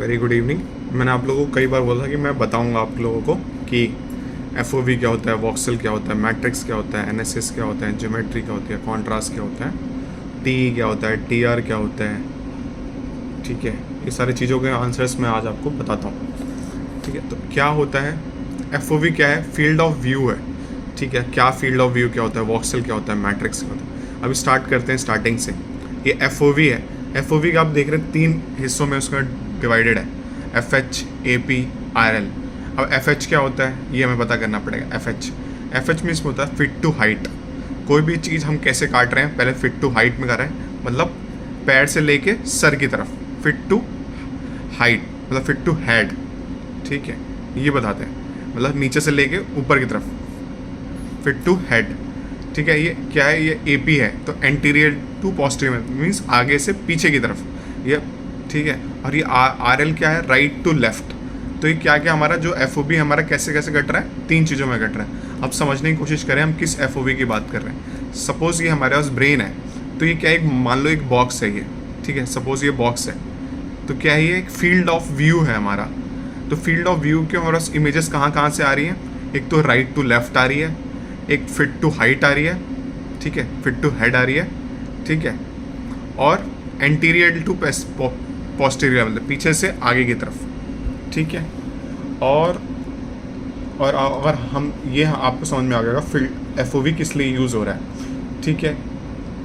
Very good evening. मैंने आप लोगों को कई बार बोला कि मैं बताऊंगा आप लोगों को कि एफओवी क्या होता है, वॉक्सल क्या होता है, मैट्रिक्स क्या होता है, एनएसएस क्या होता है, ज्योमेट्री क्या होती है, कॉन्ट्रास्ट क्या होता है, टी क्या होता है, टीआर क्या होता है। ठीक है, ये सारी चीज़ों के आंसर्स मैं आज आपको बताता हूँ। ठीक है, तो क्या होता है एफओवी, क्या है, फील्ड ऑफ व्यू है। ठीक है, क्या फील्ड ऑफ व्यू क्या होता है, वॉक्सल क्या होता है, मैट्रिक्स क्या होता है। अभी स्टार्ट करते हैं स्टार्टिंग से। ये एफओवी है। एफओवी का आप देख रहे हैं 3 हिस्सों में उसका डिवाइडेड है, FH, AP, RL। अब FH क्या होता है ये हमें पता करना पड़ेगा। FH मीन्स होता है फिट टू हाइट। कोई भी चीज़ हम कैसे काट रहे हैं, पहले फिट टू हाइट में कर रहे हैं, मतलब पैर से लेके सर की तरफ, फिट टू हाइट मतलब फिट टू हेड। ठीक है, ये बताते हैं, मतलब नीचे से लेके ऊपर की तरफ, फिट टू हेड। ठीक है, ये क्या है, ये AP है, तो एंटीरियर टू पोस्टीरियर मीन्स आगे से पीछे की तरफ ये। ठीक है, और ये RL क्या है, राइट टू लेफ्ट। तो ये क्या क्या हमारा जो FOV हमारा कैसे कैसे कट रहा है, 3 चीज़ों में कट रहा है। अब समझने की कोशिश करें हम किस FOV की बात कर रहे हैं। सपोज़ ये हमारे पास ब्रेन है, तो ये क्या, एक मान लो एक बॉक्स है ये। ठीक है, सपोज़ ये बॉक्स है, तो क्या है, ये एक फील्ड ऑफ व्यू है हमारा। तो फील्ड ऑफ व्यू के हमारे पास इमेजेस कहाँ कहाँ से आ रही हैं, एक तो राइट टू लेफ्ट आ रही है, एक फिट टू हाइट आ रही है, ठीक है, फिट टू हेड आ रही है, ठीक है, और एंटीरियर टू पोस्टीरियर मतलब पीछे से आगे की तरफ। ठीक है, और अगर हम ये आपको समझ में आ गया फील्ड FOV किस लिए यूज़ हो रहा है। ठीक है,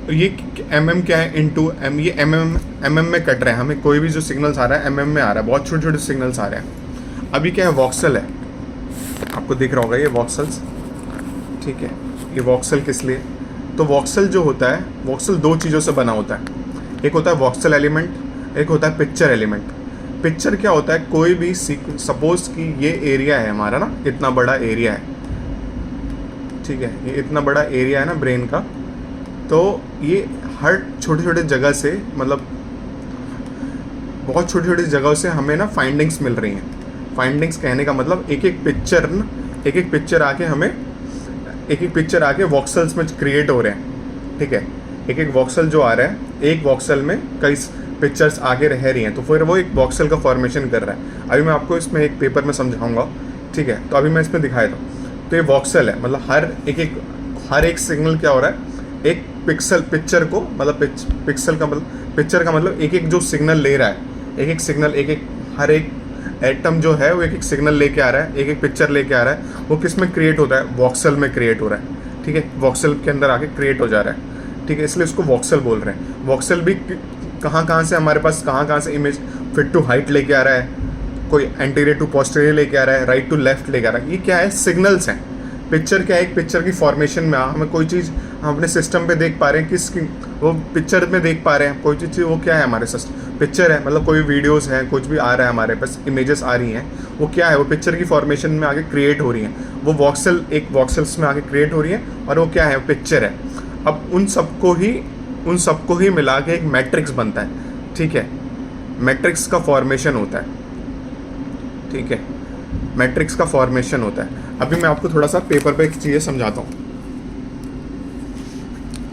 तो ये MM क्या है, इनटू M, ये MM में कट रहे हैं हमें। कोई भी जो सिग्नल्स आ रहा है MM में आ रहा है, बहुत छोटे छोटे सिग्नल्स आ रहे हैं। अभी क्या है, वॉक्सल है, आपको दिख रहा होगा ये वॉक्सल्स। ठीक है, ये वॉक्सल किस लिए, तो वॉक्सल जो होता है, वॉक्सल 2 चीज़ों से बना होता है। एक होता है वॉक्सल एलिमेंट, एक होता है पिक्चर एलिमेंट। पिक्चर क्या होता है, कोई भी सपोज कि ये एरिया है हमारा ना, इतना बड़ा एरिया है। ठीक है, ये इतना बड़ा एरिया है ना ब्रेन का, तो ये हर छोटे छोटे जगह से, मतलब बहुत छोटी छोटी जगहों से हमें ना फाइंडिंग्स मिल रही हैं। फाइंडिंग्स कहने का मतलब एक एक पिक्चर आके हमें, एक एक पिक्चर आके वॉक्सल्स में क्रिएट हो रहे हैं। ठीक है, एक एक वॉक्सल जो आ रहा है, एक वॉक्सल में कई पिक्चर्स आगे रह रही हैं, तो फिर वो एक वॉक्सल का फॉर्मेशन कर रहा है। अभी मैं आपको इसमें एक पेपर में समझाऊंगा। ठीक है, तो अभी मैं इसमें दिखाया था, तो ये वॉक्सल है, मतलब हर एक सिग्नल क्या हो रहा है, एक पिक्चर को, मतलब पिक्चर का मतलब एक एक जो सिग्नल ले रहा है, एक एक सिग्नल, हर एक एटम जो है वो एक एक सिग्नल लेके आ रहा है, एक एक पिक्चर लेके आ रहा है। वो किस में क्रिएट होता है, वॉक्सल में क्रिएट हो रहा है। ठीक है, वॉक्सल के अंदर आके क्रिएट हो जा रहा है। ठीक है, इसलिए इसको वॉक्सल बोल रहे हैं। वॉक्सल भी कहाँ से हमारे पास, कहाँ से इमेज फिट टू हाइट लेके आ रहा है, कोई एंटीरियर टू पोस्टीरियर लेके आ रहा है, राइट टू लेफ्ट लेके आ रहा है। ये क्या है, सिग्नल्स हैं। पिक्चर क्या है, एक पिक्चर की फॉर्मेशन में हमें कोई चीज़ हम अपने सिस्टम पे देख पा रहे हैं, किसकी, वो पिक्चर में देख पा रहे हैं कोई चीज़, वो क्या है हमारे सिस्टम, पिक्चर है, मतलब कोई वीडियोस हैं, कुछ भी आ रहा है हमारे पास, इमेजेस आ रही हैं, वो क्या है, वो पिक्चर की फॉर्मेशन में आगे क्रिएट हो रही हैं। वो वॉक्सल, एक वॉक्सल्स में आगे क्रिएट हो रही है, और वो क्या है, वो पिक्चर है। अब उन सबको ही मिला के एक मैट्रिक्स बनता है। ठीक है, मैट्रिक्स का फॉर्मेशन होता है। ठीक है, मैट्रिक्स का फॉर्मेशन होता है। अभी मैं आपको थोड़ा सा पेपर पे एक चीज़ें समझाता हूँ।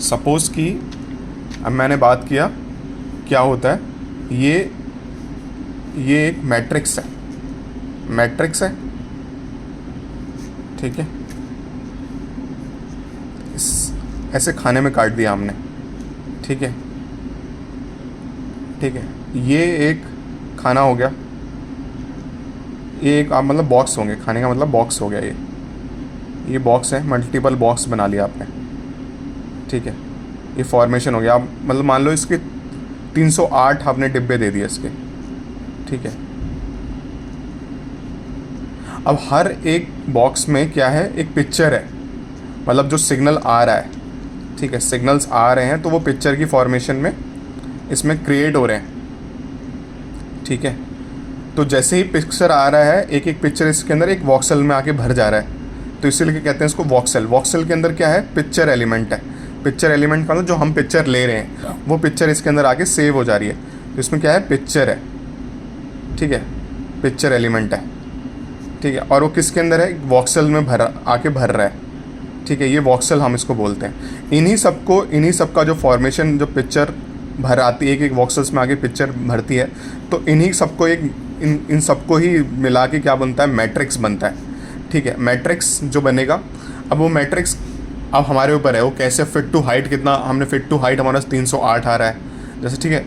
सपोज कि अब मैंने बात किया क्या होता है, ये एक मैट्रिक्स है। ठीक है, ऐसे खाने में काट दिया हमने। ठीक है, ये एक खाना हो गया, ये एक आप मतलब बॉक्स होंगे, खाने का मतलब बॉक्स हो गया। ये बॉक्स है, मल्टीपल बॉक्स बना लिया आपने। ठीक है, ये फॉर्मेशन हो गया। आप मतलब मान लो इसके 308 आपने डिब्बे दे दिए इसके। ठीक है, अब हर एक बॉक्स में क्या है, एक पिक्चर है, मतलब जो सिग्नल आ रहा है। ठीक है, सिग्नल्स आ रहे हैं, तो वो पिक्चर की फॉर्मेशन में इसमें क्रिएट हो रहे हैं। ठीक है, तो जैसे ही पिक्चर आ रहा है, एक एक पिक्चर इसके अंदर एक वॉक्सल में आके भर जा रहा है, तो इसीलिए कहते हैं इसको वॉक्सल। वॉक्सल के अंदर क्या है, पिक्चर एलिमेंट है। पिक्चर एलिमेंट का मतलब जो हम पिक्चर ले रहे हैं, वो पिक्चर इसके अंदर आके सेव हो जा रही है, तो इसमें क्या है, पिक्चर है। ठीक है, पिक्चर एलिमेंट है। ठीक है, और वो किसके अंदर है, वॉक्सल में आके भर रहा है। ठीक है, ये वॉक्सल हम इसको बोलते हैं। इन्हीं सबका जो फॉर्मेशन, जो पिक्चर भर आती है, एक वॉक्सल्स में आगे पिक्चर भरती है, तो इन्हीं सबको इन सबको ही मिला के क्या बनता है, मैट्रिक्स बनता है। ठीक है, मैट्रिक्स जो बनेगा, अब वो मैट्रिक्स अब हमारे ऊपर है वो कैसे फिट टू हाइट, कितना हमने फिट टू हाइट हमारा 308 आ रहा है जैसे। ठीक है,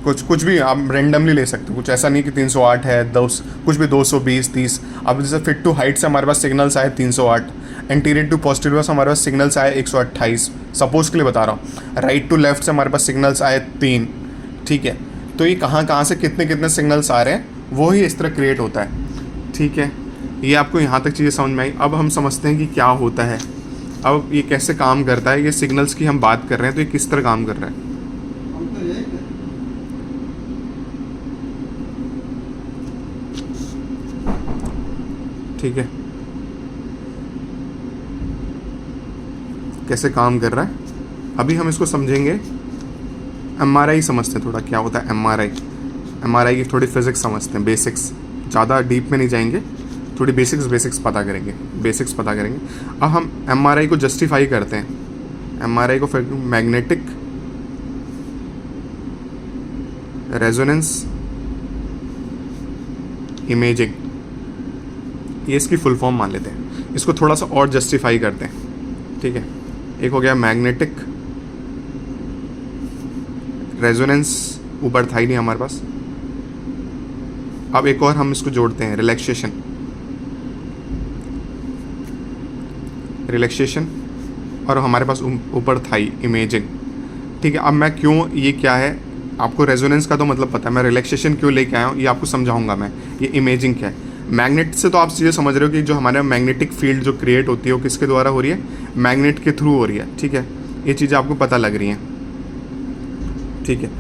कुछ भी आप रेंडमली ले सकते हो, कुछ ऐसा नहीं कि 308 है, 2 कुछ भी 220 30। अब जैसे फिट टू हाइट से हमारे पास सिग्नल्स आए 308, एंटीरियर टू पोस्टीरियर से हमारे पास सिग्नल्स आए 128, सपोज के लिए बता रहा हूँ। राइट टू लेफ्ट से हमारे पास सिग्नल्स आए 3। ठीक है, तो ये कहाँ से कितने कितने सिग्नल्स आ रहे हैं वो ही इस तरह क्रिएट होता है। ठीक है, ये आपको यहाँ तक चीज़ें समझ में आई। अब हम समझते हैं कि क्या होता है, अब ये कैसे काम करता है। ये सिग्नल्स की हम बात कर रहे हैं तो ये किस तरह काम कर रहा है। ठीक है, कैसे काम कर रहा है अभी हम इसको समझेंगे। एमआरआई समझते हैं थोड़ा, क्या होता है एमआरआई की थोड़ी फिजिक्स समझते हैं, बेसिक्स, ज़्यादा डीप में नहीं जाएंगे, थोड़ी बेसिक्स पता करेंगे, अब हम एमआरआई को जस्टिफाई करते हैं। एमआरआई को फिर मैग्नेटिक रेजोनेंस इमेजिंग, ये इसकी फुल फॉर्म मान लेते हैं। इसको थोड़ा सा और जस्टिफाई करते हैं। ठीक है, एक हो गया मैग्नेटिक रेजोनेंस, ऊपर था ही नहीं हमारे पास। अब एक और हम इसको जोड़ते हैं, रिलैक्सेशन, और हमारे पास ऊपर था ही इमेजिंग। ठीक है, अब मैं क्यों, ये क्या है, आपको रेजोनेंस का तो मतलब पता है, मैं रिलैक्सेशन क्यों लेके आया हूँ ये आपको समझाऊंगा मैं। ये इमेजिंग क्या है, मैग्नेट से तो आप चीज़ें समझ रहे हो कि जो हमारे मैग्नेटिक फील्ड जो क्रिएट होती है वो किसके द्वारा हो रही है, मैग्नेट के थ्रू हो रही है। ठीक है, ये चीज़ें आपको पता लग रही हैं। ठीक है,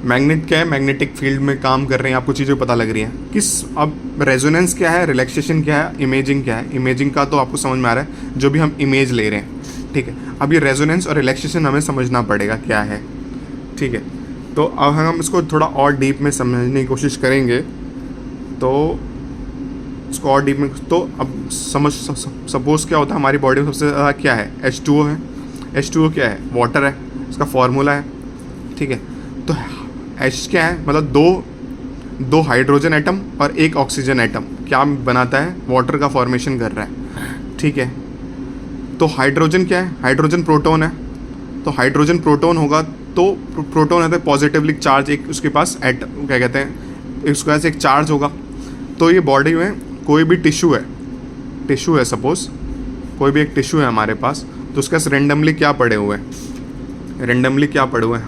मैग्नेट क्या है, मैग्नेटिक फील्ड में काम कर रहे हैं, आपको चीज़ें पता लग रही हैं किस। अब रेजोनेंस क्या है, रिलैक्सेशन क्या है, इमेजिंग क्या है। इमेजिंग का तो आपको समझ में आ रहा है, जो भी हम इमेज ले रहे हैं। ठीक है, अब ये रेजोनेंस और रिलैक्सेशन हमें समझना पड़ेगा क्या है। ठीक है, तो अब हम इसको थोड़ा और डीप में समझने की कोशिश करेंगे, तो इसको और डीप में, तो अब सपोज क्या होता है, हमारी बॉडी में सबसे ज़्यादा क्या है, H2O है। H2O क्या है, वाटर है, इसका फॉर्मूला है। ठीक है, तो H क्या है, मतलब दो हाइड्रोजन एटम और एक ऑक्सीजन एटम क्या बनाता है, वाटर का फॉर्मेशन कर रहा है। ठीक है, तो हाइड्रोजन क्या है, हाइड्रोजन प्रोटॉन है, तो हाइड्रोजन प्रोटॉन होगा, तो प्रोटॉन है तो पॉजिटिवली चार्ज, एक उसके पास एटम क्या कहते हैं, उसके पास एक चार्ज होगा। तो ये बॉडी में कोई भी टिश्यू है सपोज, कोई भी एक टिश्यू है हमारे पास, तो उसके पास रेंडमली क्या पड़े हुए हैं,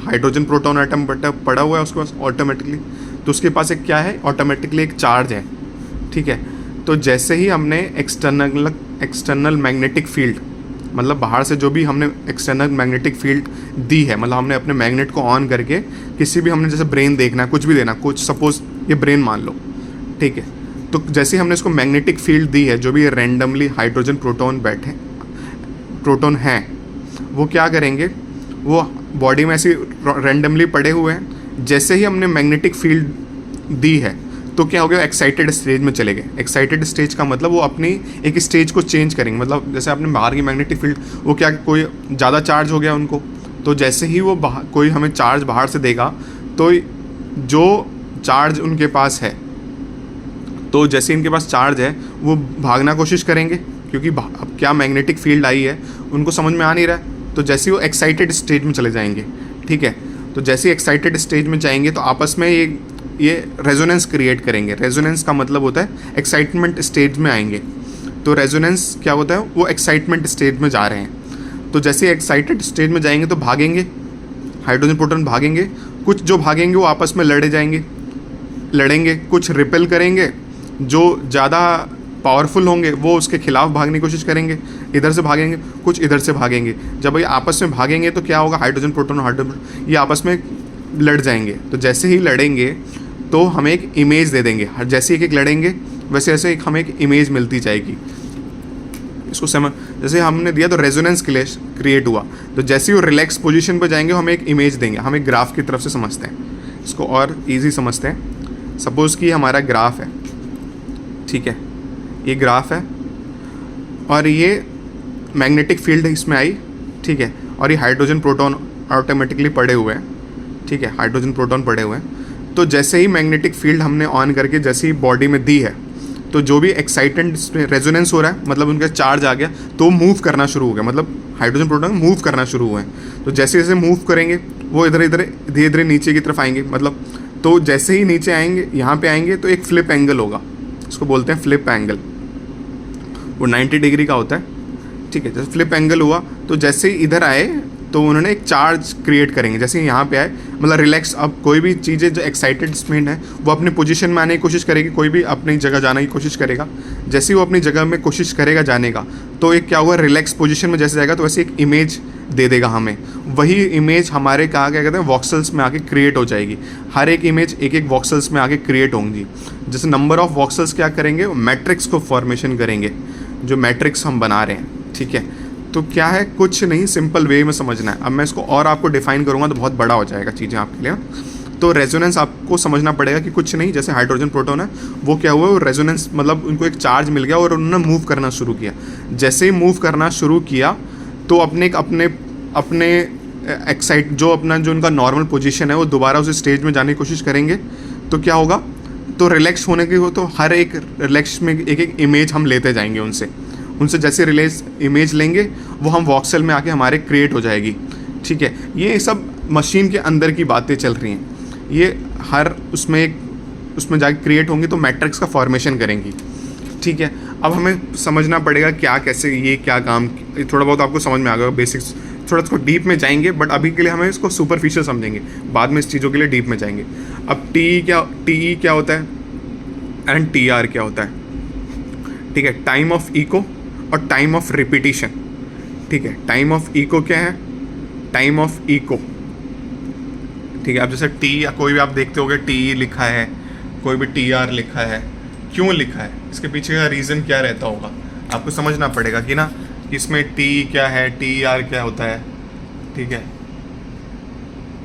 हाइड्रोजन प्रोटॉन एटम पड़ा हुआ है उसके पास ऑटोमेटिकली, तो उसके पास एक क्या है, ऑटोमेटिकली एक चार्ज है। ठीक है, तो जैसे ही हमने एक्सटर्नल मैग्नेटिक फील्ड, मतलब बाहर से जो भी हमने एक्सटर्नल मैग्नेटिक फील्ड दी है, मतलब हमने अपने मैग्नेट को ऑन करके किसी भी, हमने जैसे ब्रेन देखना है, कुछ भी देना, कुछ सपोज ये ब्रेन मान लो। ठीक है, तो जैसे ही हमने इसको मैग्नेटिक फील्ड दी है, जो भी रेंडमली हाइड्रोजन प्रोटॉन हैं, वो क्या करेंगे, वो बॉडी में ऐसे रेंडमली पड़े हुए हैं। जैसे ही हमने मैग्नेटिक फील्ड दी है तो क्या हो गया, एक्साइटेड स्टेज में चले गए। एक्साइटेड स्टेज का मतलब वो अपनी एक स्टेज को चेंज करेंगे, मतलब जैसे आपने बाहर की मैग्नेटिक फील्ड, वो क्या कोई ज़्यादा चार्ज हो गया उनको, तो जैसे ही वो कोई हमें चार्ज बाहर से देगा, तो जो चार्ज उनके पास है, तो जैसे इनके पास चार्ज है वो भागना कोशिश करेंगे, क्योंकि अब क्या मैग्नेटिक फील्ड आई है उनको समझ में आ नहीं रहा है, तो जैसे ही वो एक्साइटेड स्टेज में चले जाएंगे। ठीक है, तो जैसे ही एक्साइटेड स्टेज में जाएंगे तो आपस में ये रेजोनेंस क्रिएट करेंगे। रेजोनेंस का मतलब होता है एक्साइटमेंट स्टेज में आएंगे, तो रेजोनेंस क्या होता है, वो एक्साइटमेंट स्टेज में जा रहे हैं। तो जैसे एक्साइटेड स्टेज में जाएंगे तो भागेंगे, हाइड्रोजन प्रोटॉन भागेंगे, कुछ जो भागेंगे वो आपस में लड़ेंगे, कुछ रिपेल करेंगे, जो ज़्यादा पावरफुल होंगे वो उसके खिलाफ भागने की कोशिश करेंगे, इधर से भागेंगे, कुछ इधर से भागेंगे। जब ये आपस में भागेंगे तो क्या होगा, हाइड्रोजन प्रोटॉन ये आपस में लड़ जाएंगे। तो जैसे ही लड़ेंगे तो हमें एक इमेज दे देंगे, जैसे एक लड़ेंगे वैसे वैसे हमें एक इमेज मिलती जाएगी। इसको समझ, जैसे हमने दिया तो रेजोनेंस क्रिएट हुआ, तो जैसे ही वो रिलैक्स पोजीशन पर जाएंगे हमें एक इमेज देंगे। हम एक ग्राफ की तरफ से समझते हैं, इसको और इजी समझते हैं। सपोज कि हमारा ग्राफ है, ठीक है, ये ग्राफ है और ये मैग्नेटिक फील्ड इसमें आई, ठीक है, और ये हाइड्रोजन प्रोटॉन ऑटोमेटिकली पड़े हुए हैं, ठीक है, हाइड्रोजन प्रोटॉन पड़े हुए हैं। तो जैसे ही मैग्नेटिक फील्ड हमने ऑन करके जैसे ही बॉडी में दी है, तो जो भी एक्साइटेंट रेजोनेंस हो रहा है, मतलब उनका चार्ज आ गया तो मूव करना शुरू हो गया, मतलब हाइड्रोजन प्रोटॉन मूव करना शुरू हुए हैं। तो जैसे जैसे मूव करेंगे वो इधर इधर धीरे धीरे नीचे की तरफ आएंगे, मतलब तो जैसे ही नीचे आएंगे यहाँ पे आएंगे तो एक फ्लिप एंगल होगा, इसको बोलते हैं फ्लिप एंगल, वो 90 डिग्री का होता है, ठीक है। जैसे फ्लिप एंगल हुआ तो जैसे ही इधर आए तो उन्होंने एक चार्ज क्रिएट करेंगे, जैसे यहाँ पे आए मतलब रिलैक्स। अब कोई भी चीज़ें जो एक्साइटेड स्टेट है वो अपनी पोजीशन में आने की कोशिश करेगी, कोई भी अपनी जगह जाने की कोशिश करेगा। जैसे ही वो अपनी जगह में कोशिश करेगा जाने का, तो एक क्या हुआ, रिलैक्स पोजीशन में जैसे जाएगा तो वैसे एक इमेज दे देगा हमें। वही इमेज हमारे कहा क्या कहते हैं वॉक्सल्स में आके क्रिएट हो जाएगी। हर एक इमेज एक एक वॉक्सल्स में आके क्रिएट होंगी। जैसे नंबर ऑफ वॉक्सल्स क्या करेंगे, मैट्रिक्स को फॉर्मेशन करेंगे, जो मैट्रिक्स हम बना रहे हैं, ठीक है। तो क्या है, कुछ नहीं, सिंपल वे में समझना है। अब मैं इसको और आपको डिफाइन करूँगा तो बहुत बड़ा हो जाएगा चीज़ें आपके लिए। तो रेजोनेंस आपको समझना पड़ेगा कि कुछ नहीं, जैसे हाइड्रोजन प्रोटॉन है वो क्या हुआ, वो रेजोनेंस मतलब उनको एक चार्ज मिल गया और उन्होंने मूव करना शुरू किया। जैसे ही मूव करना शुरू किया तो अपने अपने एक्साइट जो अपना जो उनका नॉर्मल पोजीशन है वो दोबारा उस स्टेज में जाने की कोशिश करेंगे। तो क्या होगा, तो रिलैक्स होने के हो तो हर एक रिलैक्स में एक एक इमेज हम लेते जाएंगे उनसे जैसे रिलेस इमेज लेंगे वो हम वॉक्सल में आके हमारे क्रिएट हो जाएगी, ठीक है। ये सब मशीन के अंदर की बातें चल रही हैं, ये हर उसमें जाके क्रिएट होंगी तो मैट्रिक्स का फॉर्मेशन करेंगी, ठीक है। अब हमें समझना पड़ेगा क्या कैसे ये क्या काम, थोड़ा बहुत आपको समझ में आ गया बेसिक्स, थोड़ा इसको डीप में जाएंगे, बट अभी के लिए हमें इसको सुपरफिशियल समझेंगे, बाद में इस चीज़ों के लिए डीप में जाएंगे। अब टी क्या होता है एंड टी आर क्या होता है, ठीक है। टाइम ऑफ इको और टाइम ऑफ रिपीटिशन, ठीक है। टाइम ऑफ इको क्या है, टाइम ऑफ इको, ठीक है। अब जैसे टी या कोई भी आप देखते होगे टी लिखा है, कोई भी टी आर लिखा है, क्यों लिखा है, इसके पीछे का रीज़न क्या रहता होगा, आपको समझना पड़ेगा कि ना इसमें टी क्या है, टी आर क्या होता है, ठीक है।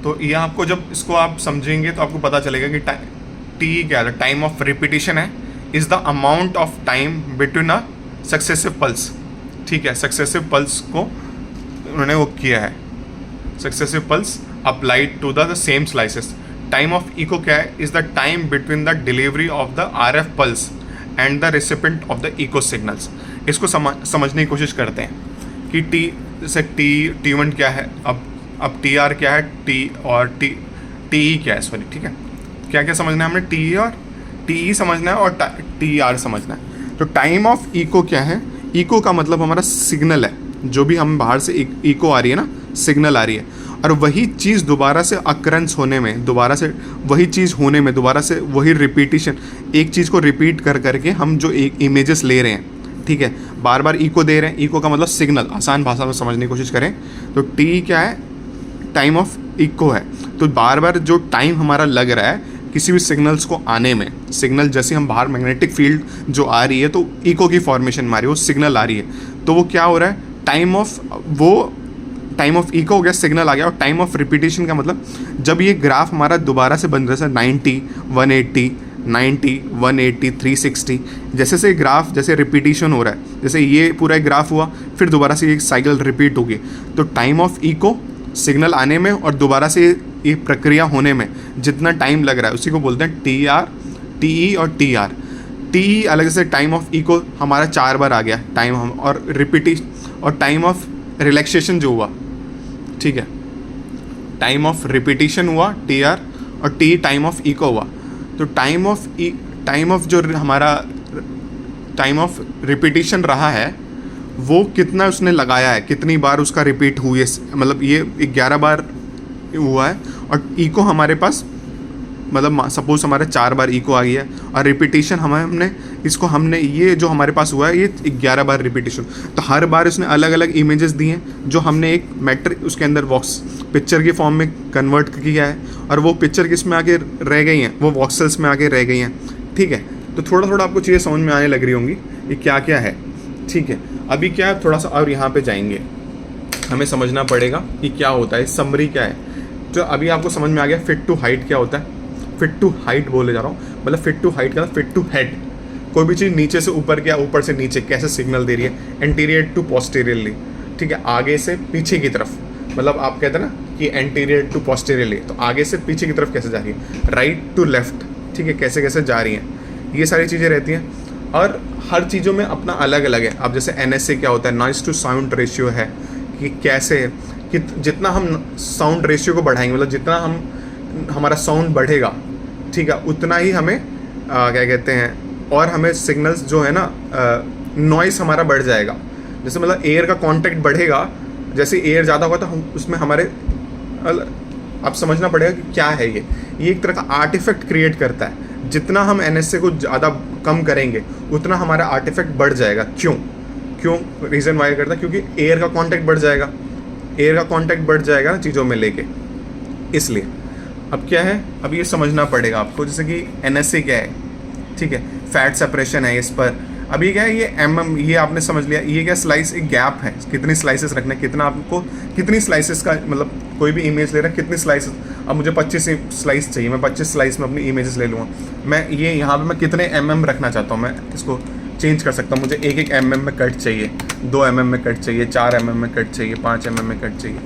तो ये आपको जब इसको आप समझेंगे तो आपको पता चलेगा कि टी क्या है, टाइम ऑफ रिपीटिशन है, is the amount of time between a successive pulse, ठीक है। सक्सेसिव पल्स को उन्होंने वो किया है, successive pulse applied to the same slices. Time of echo क्या है, is the time between the delivery of the RF pulse and the recipient of the echo signals. इसको समझने की कोशिश करते हैं कि जैसे T1 क्या है, अब TR क्या है, TE क्या है, सॉरी, ठीक है। क्या क्या समझना है हमने, TE समझना है और TR समझना है। तो टाइम ऑफ इको क्या है, इको का मतलब हमारा सिग्नल है, जो भी हम बाहर से इको आ रही है ना, सिग्नल आ रही है, और वही चीज़ दोबारा से अकरेंस होने में, दोबारा से वही चीज़ होने में, दोबारा से वही रिपीटिशन, एक चीज़ को रिपीट कर करके हम जो एक इमेजेस ले रहे हैं, ठीक है, बार बार इको दे रहे हैं। इको का मतलब सिग्नल, आसान भाषा में समझने की कोशिश करें तो टी क्या है, टाइम ऑफ इको है। तो बार बार जो टाइम हमारा लग रहा है किसी भी सिग्नल्स को आने में, सिग्नल जैसे हम बाहर मैग्नेटिक फील्ड जो आ रही है तो इको की फॉर्मेशन में आ रही है, वो सिग्नल आ रही है, तो वो क्या हो रहा है, टाइम ऑफ इको हो गया, सिग्नल आ गया। और टाइम ऑफ रिपीटिशन का मतलब जब ये ग्राफ हमारा दोबारा से बन रहा है 90, 180, 90, 180, 360, जैसे से ग्राफ जैसे रिपीटिशन हो रहा है, जैसे ये पूरा एक ग्राफ हुआ फिर दोबारा से एक साइकिल रिपीट होगी, तो टाइम ऑफ इको सिग्नल आने में और दोबारा से ये प्रक्रिया होने में जितना टाइम लग रहा है उसी को बोलते हैं TE और TR। TE अलग से टाइम ऑफ इको हमारा 4 बार आ गया टाइम हम, और रिपीटिशन और टाइम ऑफ रिलैक्सेशन जो हुआ, ठीक है, टाइम ऑफ रिपीटिशन हुआ TR और T टाइम ऑफ इको हुआ। तो टाइम ऑफ जो हमारा टाइम ऑफ रिपीटिशन रहा है वो कितना उसने लगाया है, कितनी बार उसका रिपीट हुई है, मतलब ये 11 बार हुआ है। और इको हमारे पास मतलब सपोज हमारे 4 बार इको आ गई है और रिपीटिशन हमने ये जो हमारे पास हुआ है ये 11 बार रिपीटिशन। तो हर बार उसने अलग अलग इमेजेस दी हैं जो हमने एक मैट्रिक उसके अंदर पिक्चर के फॉर्म में कन्वर्ट किया है, और वो पिक्चर किस में आके रह गई हैं, वो वॉक्सल्स में आके रह गई हैं, ठीक है। तो थोड़ा थोड़ा आपको चीज़ें समझ में आने लग रही होंगी ये क्या क्या है, ठीक है। अभी क्या है, थोड़ा सा और यहाँ पे जाएंगे, हमें समझना पड़ेगा कि क्या होता है, समरी क्या है। तो अभी आपको समझ में आ गया फिट टू हाइट क्या होता है, फिट टू हाइट बोले जा रहा हूँ, मतलब फिट टू हाइट का फिट टू हेड, कोई भी चीज़ नीचे से ऊपर क्या, ऊपर से नीचे कैसे सिग्नल दे रही है, एंटीरियर टू पोस्टीरियरली, ठीक है, आगे से पीछे की तरफ। मतलब आप कहते हैं ना कि एंटीरियर टू पोस्टीरियरली, तो आगे से पीछे की तरफ कैसे जा रही है, राइट टू लेफ्ट, ठीक है, कैसे कैसे जा रही हैं, ये सारी चीज़ें रहती हैं। और हर चीज़ों में अपना अलग अलग है। अब जैसे NSA क्या होता है, नॉइज़ टू साउंड रेशियो है, कि कैसे कि जितना हम साउंड रेशियो को बढ़ाएंगे, मतलब जितना हमारा साउंड बढ़ेगा, ठीक है, उतना ही हमें क्या कहते हैं, और हमें सिग्नल्स जो है ना, नॉइस हमारा बढ़ जाएगा। जैसे मतलब एयर का कांटेक्ट बढ़ेगा, जैसे एयर ज़्यादा होगा तो हम उसमें हमारे, अब समझना पड़ेगा कि क्या है ये एक तरह का आर्टिफैक्ट क्रिएट करता है। जितना हम NSA को ज़्यादा कम करेंगे उतना हमारा आर्टिफैक्ट बढ़ जाएगा। क्यों रीज़न वाई करता है, क्योंकि एयर का कांटेक्ट बढ़ जाएगा, एयर का कांटेक्ट बढ़ जाएगा ना चीज़ों में लेके, इसलिए। अब क्या है, अब ये समझना पड़ेगा आपको, जैसे कि NSA क्या है, ठीक है, फैट सेपरेशन है इस पर। अब ये क्या है, ये ये आपने समझ लिया, ये क्या स्लाइस, एक गैप है, कितनी स्लाइसेस रखना है, कितना आपको, कितनी स्लाइसेस का, मतलब कोई भी इमेज ले रहा है कितनी स्लाइसेस। अब मुझे 25 स्लाइस चाहिए, मैं 25 स्लाइस में अपनी इमेजेस ले लूँगा। मैं ये यहाँ पे मैं कितने रखना चाहता हूँ, मैं इसको चेंज कर सकता हूँ। मुझे 1 mm में कट चाहिए, 2 mm में कट चाहिए, 4 mm में कट चाहिए, 5 mm में कट चाहिए।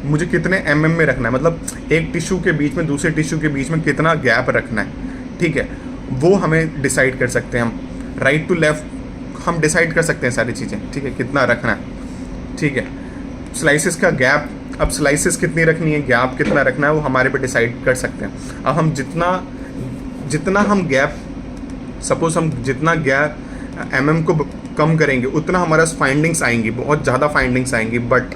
मुझे कितने mm में रखना है, मतलब एक टिश्यू के बीच में दूसरे टिश्यू के बीच में कितना गैप रखना है, ठीक है, वो हमें डिसाइड कर सकते हैं हम। राइट टू लेफ्ट हम डिसाइड कर सकते हैं सारी चीज़ें, ठीक है, कितना रखना है, ठीक है। स्लाइसेस का गैप, अब स्लाइसेस कितनी रखनी है, गैप कितना रखना है, वो हमारे पे डिसाइड कर सकते हैं। अब हम जितना हम गैप, सपोज हम जितना गैप mm को कम करेंगे उतना हमारा फाइंडिंग्स आएंगी, बहुत ज़्यादा फाइंडिंग्स आएंगी, बट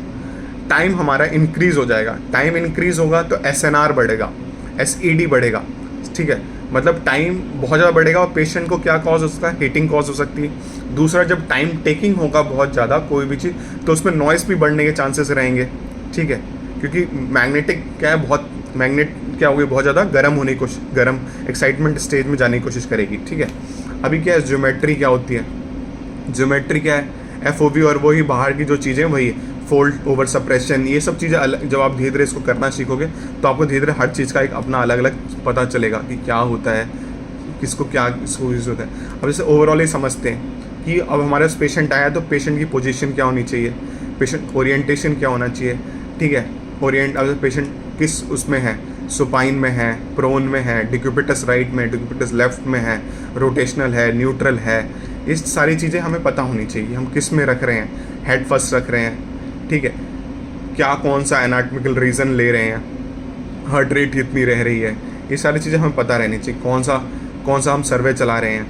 टाइम हमारा इंक्रीज़ हो जाएगा। टाइम इंक्रीज़ होगा तो SNR बढ़ेगा, SED बढ़ेगा, ठीक है, मतलब टाइम बहुत ज़्यादा बढ़ेगा। और पेशेंट को क्या कॉज हो सकता है, हीटिंग कॉज हो सकती है। दूसरा, जब टाइम टेकिंग होगा बहुत ज़्यादा कोई भी चीज़, तो उसमें नॉइस भी बढ़ने के चांसेस रहेंगे, ठीक है, क्योंकि मैग्नेटिक क्या है, बहुत मैग्नेट क्या होगी, बहुत ज़्यादा गर्म होने की कोशिश, गर्म एक्साइटमेंट स्टेज में जाने की कोशिश करेगी, ठीक है। अभी क्या है, ज्योमेट्री क्या होती है, ज्योमेट्री क्या है, FOV, और वही बाहर की जो चीज़ें वही फोल्ड ओवर सप्रेशन, ये सब चीज़ें अलग। जब आप धीरे धीरे इसको करना सीखोगे तो आपको धीरे धीरे हर चीज़ का एक अपना अलग अलग पता चलेगा कि क्या होता है, किसको क्या यूज़ होता है। अब जैसे ओवरऑल ये समझते हैं कि अब हमारे पास पेशेंट आया तो पेशेंट की पोजीशन क्या होनी चाहिए, पेशेंट ओरिएंटेशन क्या होना चाहिए, ठीक है, अगर पेशेंट किस उसमें है, सुपाइन में है, प्रोन में है, डिक्यूपिटस राइट में, डिक्यूपिटस लेफ्ट में है, रोटेशनल है, न्यूट्रल है, ये सारी चीज़ें हमें पता होनी चाहिए। हम किस में रख रहे हैं, हेड फर्स्ट रख रहे हैं, ठीक है, क्या कौन सा एनाटॉमिकल रीजन ले रहे हैं, हार्ट रेट कितनी रह रही है, ये सारी चीज़ें हमें पता रहनी चाहिए। कौन सा हम सर्वे चला रहे हैं,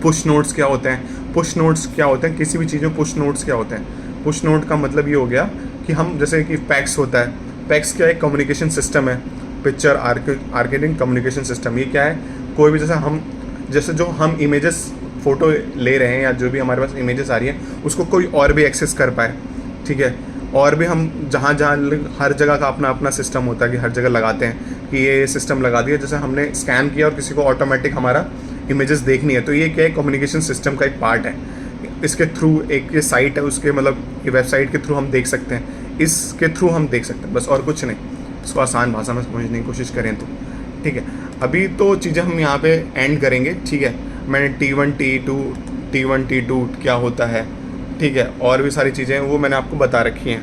पुश नोट्स क्या होते हैं, पुश नोट्स क्या होते हैं, किसी भी चीज़ में पुश नोट्स क्या होते हैं। पुश नोट का मतलब ये हो गया कि हम, जैसे कि पैक्स होता है, पैक्स क्या एक कम्युनिकेशन सिस्टम है, पिक्चर आर्केटिंग कम्युनिकेशन सिस्टम। ये क्या है, कोई भी जैसे जो हम इमेजेस फ़ोटो ले रहे हैं या जो भी हमारे पास इमेजेस आ रही हैं उसको कोई और भी एक्सेस कर पाए, ठीक है, और भी हम जहाँ हर जगह का अपना अपना सिस्टम होता है कि हर जगह लगाते हैं कि ये सिस्टम लगा दिया, जैसे हमने स्कैन किया और किसी को ऑटोमेटिक हमारा इमेजेस देखनी है, तो ये क्या है, कम्युनिकेशन सिस्टम का एक पार्ट है। इसके थ्रू एक ये साइट है, उसके मतलब ये वेबसाइट के थ्रू हम देख सकते हैं, इसके थ्रू हम देख सकते हैं, बस और कुछ नहीं। इसको आसान भाषा में समझने की कोशिश करें तो, ठीक है। अभी तो चीज़ें हम यहाँ पे एंड करेंगे, ठीक है। मैंने T1 T2 क्या होता है, ठीक है, और भी सारी चीज़ें वो मैंने आपको बता रखी हैं,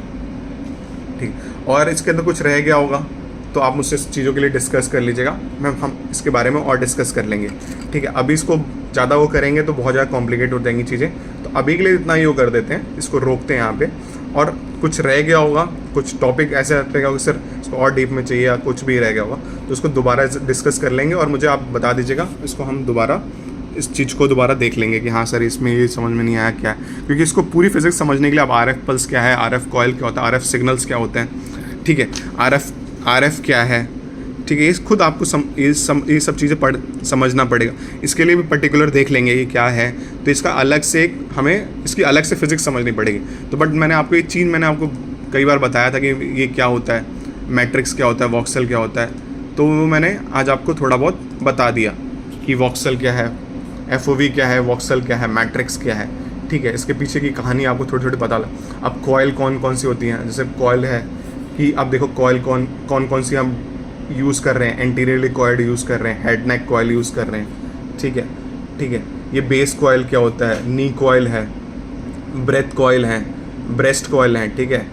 ठीक। और इसके अंदर कुछ रह गया होगा तो आप मुझसे इस चीज़ों के लिए डिस्कस कर लीजिएगा, हम इसके बारे में और डिस्कस कर लेंगे, ठीक है। अभी इसको ज़्यादा वो करेंगे तो बहुत ज़्यादा कॉम्प्लिकेट हो जाएंगी चीज़ें, तो अभी के लिए इतना ही वो कर देते हैं, इसको रोकते हैं यहाँ पे। और कुछ रह गया होगा, कुछ टॉपिक ऐसे रहेगा कि सर इसको और डीप में चाहिए या कुछ भी रह गया होगा तो उसको दोबारा डिस्कस कर लेंगे, और मुझे आप बता दीजिएगा, इसको हम दोबारा इस चीज़ को दोबारा देख लेंगे कि हाँ सर इसमें ये समझ में नहीं आया क्या है, क्योंकि इसको पूरी फिजिक्स समझने के लिए अब RF पल्स क्या है, RF कॉइल क्या होता है, RF सिग्नल्स क्या होते हैं, ठीक है, RF क्या है, ठीक है, ये खुद आपको ये सब चीज़ें समझना पड़ेगा। इसके लिए भी पर्टिकुलर देख लेंगे ये क्या है, तो इसका अलग से हमें इसकी अलग से फिजिक्स समझनी पड़ेगी। तो बट मैंने आपको एक चीज़ मैंने आपको कई बार बताया था कि ये क्या होता है, मैट्रिक्स क्या होता है, वॉक्सल क्या होता है, तो मैंने आज आपको थोड़ा बहुत बता दिया कि वॉक्सल क्या है, FOV क्या है, वॉक्सल क्या है, मैट्रिक्स क्या है, ठीक है। इसके पीछे की कहानी आपको थोड़ी थोड़ी पता लग। अब कॉइल कौन कौन सी होती हैं, जैसे कॉइल है कि अब देखो कॉइल कौन सी हम यूज़ कर रहे हैं, एंटीरियरली कॉइल यूज़ कर रहे हैं, हेड नेक कॉइल यूज़ कर रहे हैं, ठीक है। ये बेस कॉइल क्या होता है, नी कॉइल है, ब्रेथ कॉइल है, ब्रेस्ट कॉइल है, ठीक है,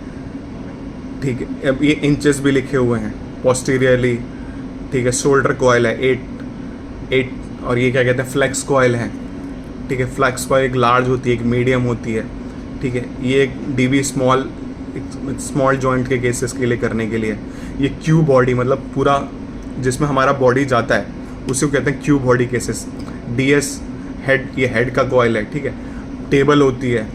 ठीक है, अब ये इंचेस भी लिखे हुए हैं पोस्टीरियरली। ठीक है, शोल्डर कॉयल है 8 और ये क्या कहते हैं फ्लेक्स कॉयल है। ठीक है, फ्लेक्स कॉयल एक लार्ज होती है, एक मीडियम होती है। ठीक है, ये एक डीबी स्मॉल जॉइंट के केसेस के लिए करने के लिए। ये क्यू बॉडी मतलब पूरा जिसमें हमारा बॉडी जाता है उसी को कहते हैं Q body cases. DS head, ये हेड का कॉयल है। ठीक है, टेबल होती है।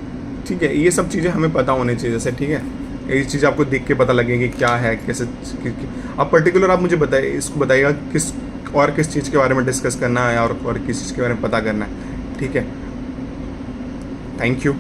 ठीक है, ये सब चीज़ें हमें पता होनी चाहिए जैसे। ठीक है, ये चीज़ आपको देख के पता लगेगी क्या है कैसे। आप पर्टिकुलर आप मुझे बताइए, इसको बताइएगा किस चीज़ के बारे में डिस्कस करना है और किस चीज़ के बारे में पता करना है। ठीक है, थैंक यू।